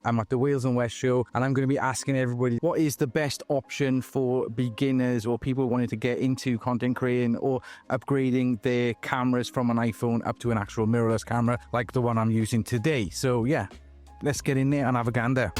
I'm at the Wales and West show, and I'm going to be asking everybody what is the best option for beginners or people wanting to get into content creating or upgrading their cameras from an iPhone up to an actual mirrorless camera like the one I'm using today. So yeah, let's get in there and have a gander.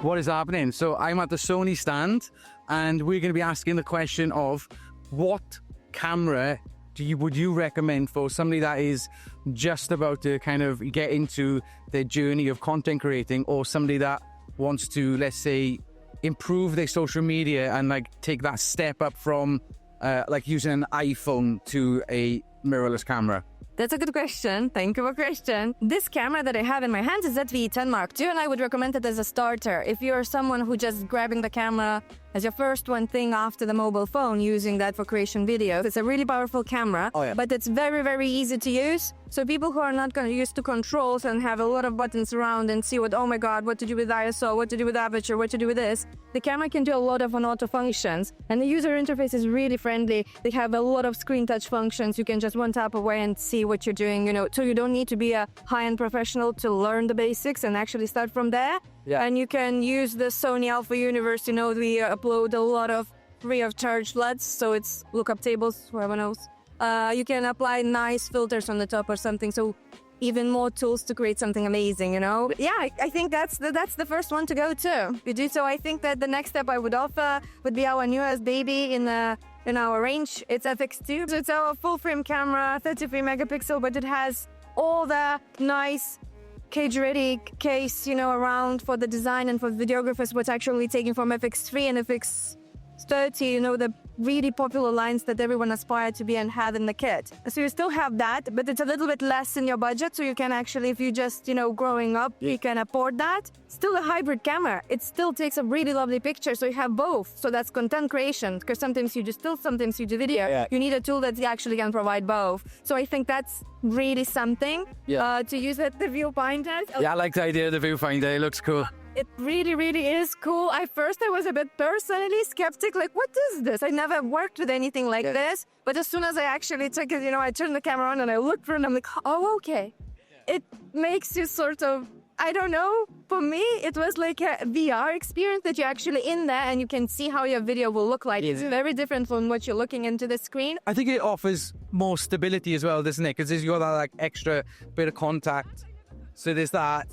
What is happening? So I'm at the Sony stand, and we're going to be asking the question of what camera would you recommend for somebody that is just about to kind of get into their journey of content creating, or somebody that wants to, let's say, improve their social media and like take that step up from like using an iPhone to a mirrorless camera? That's a good question. Thank you for the question. This camera that I have in my hands is ZV-E10 II, and I would recommend it as a starter. If you're someone who just grabbing the camera as your first one thing after the mobile phone, using that for creation video, it's a really powerful camera, but it's very, very easy to use. So people who are not going to use to controls and have a lot of buttons around and see what, oh my God, what to do with ISO, what to do with aperture, what to do with this, the camera can do a lot of auto functions, and the user interface is really friendly. They have a lot of screen touch functions. You can just one tap away and see what you're doing, you know, so you don't need to be a high-end professional to learn the basics and actually start from there. Yeah. And you can use the Sony Alpha Universe. You know, we upload a lot of free of charge LUTs, so it's lookup tables, whoever knows. You can apply nice filters on the top or something, so even more tools to create something amazing, you know? Yeah, I think that's the first one to go to. You do so. I think that the next step I would offer would be our newest baby in our range. It's FX2. So it's our full frame camera, 33 megapixel, but it has all the nice cage-ready case, you know, around for the design and for the videographers, what's actually taken from FX3 and FX30, you know, the really popular lines that everyone aspired to be and had in the kit. So you still have that, but it's a little bit less in your budget, so you can actually, if you just, you know, growing up, you can afford that. Still a hybrid camera. It still takes a really lovely picture, so you have both. So that's content creation, because sometimes you do still, sometimes you do video. Yeah. You need a tool that actually can provide both. So I think that's really something to use at the viewfinder. Yeah, I like the idea of the viewfinder. It looks cool. It really, really is cool. At first, I was a bit personally skeptic, like, what is this? I never worked with anything like this. But as soon as I actually took it, you know, I turned the camera on and I looked through it and I'm like, oh, okay. It makes you sort of, I don't know, for me, it was like a VR experience that you're actually in there and you can see how your video will look like. It's very different from what you're looking into the screen. I think it offers more stability as well, doesn't it? Because you've got that like extra bit of contact. So there's that.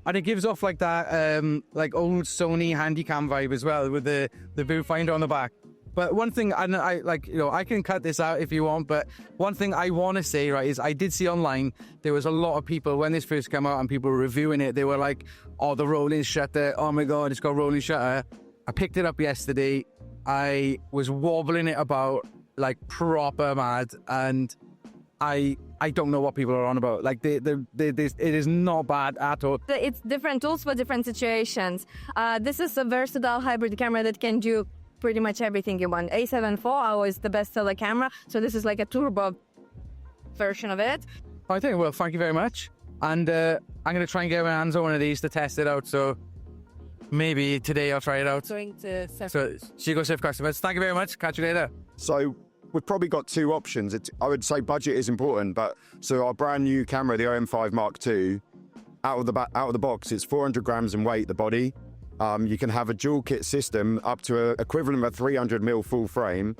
And it gives off like that, like old Sony Handycam vibe as well, with the viewfinder on the back. But one thing, and I like, you know, I can cut this out if you want, but one thing I want to say, right, is I did see online, there was a lot of people, when this first came out and people were reviewing it, they were like, oh, the rolling shutter, oh my God, it's got rolling shutter. I picked it up yesterday. I was wobbling it about like proper mad, and I don't know what people are on about. Like, it is not bad at all. It's different tools for different situations. This is a versatile hybrid camera that can do pretty much everything you want. A7 IV is the bestseller camera, so this is like a turbo version of it. I think, well, thank you very much. And I'm going to try and get my hands on one of these to test it out, so maybe today I'll try it out. Going to So she goes safe customers. Thank you very much. Catch you later. So we've probably got two options. I would say budget is important, but so our brand new camera, the OM5 Mark II, out of the box, it's 400 grams in weight, the body. You can have a dual kit system up to an equivalent of a 300mm full frame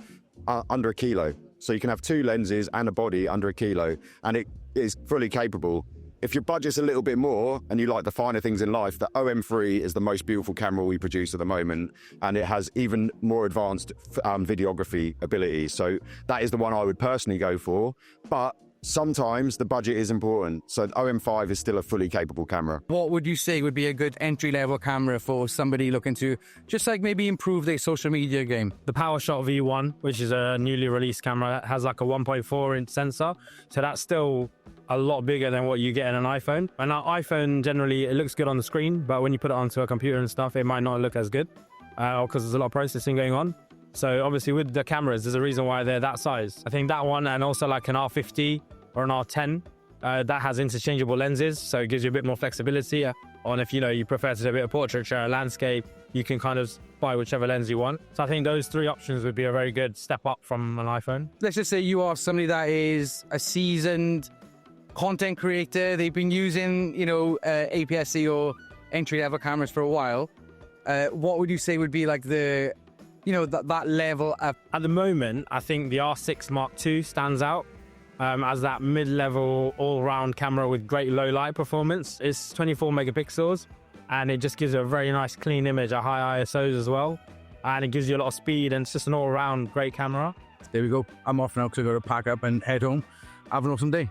under a kilo. So you can have two lenses and a body under a kilo, and it is fully capable. If your budget's a little bit more and you like the finer things in life, the OM3 is the most beautiful camera we produce at the moment, and it has even more advanced videography abilities. So that is the one I would personally go for. But sometimes the budget is important. So the OM5 is still a fully capable camera. What would you say would be a good entry-level camera for somebody looking to just like maybe improve their social media game? The PowerShot V1, which is a newly released camera, has like a 1.4-inch sensor. So that's still a lot bigger than what you get in an iPhone. And our iPhone, generally, it looks good on the screen, but when you put it onto a computer and stuff, it might not look as good because there's a lot of processing going on. So obviously with the cameras, there's a reason why they're that size. I think that one, and also like an R50 or an R10, that has interchangeable lenses, so it gives you a bit more flexibility on if, you know, you prefer to do a bit of portraiture, a landscape, you can kind of buy whichever lens you want. So I think those three options would be a very good step up from an iPhone. Let's just say you are somebody that is a seasoned content creator, they've been using, you know, APS-C or entry-level cameras for a while. What would you say would be like the, you know, that level up? At the moment, I think the R6 Mark II stands out as that mid-level all-round camera with great low light performance. It's 24 megapixels and it just gives you a very nice clean image at high ISOs as well. And it gives you a lot of speed and it's just an all-round great camera. There we go. I'm off now because I've got to pack up and head home. Have an awesome day.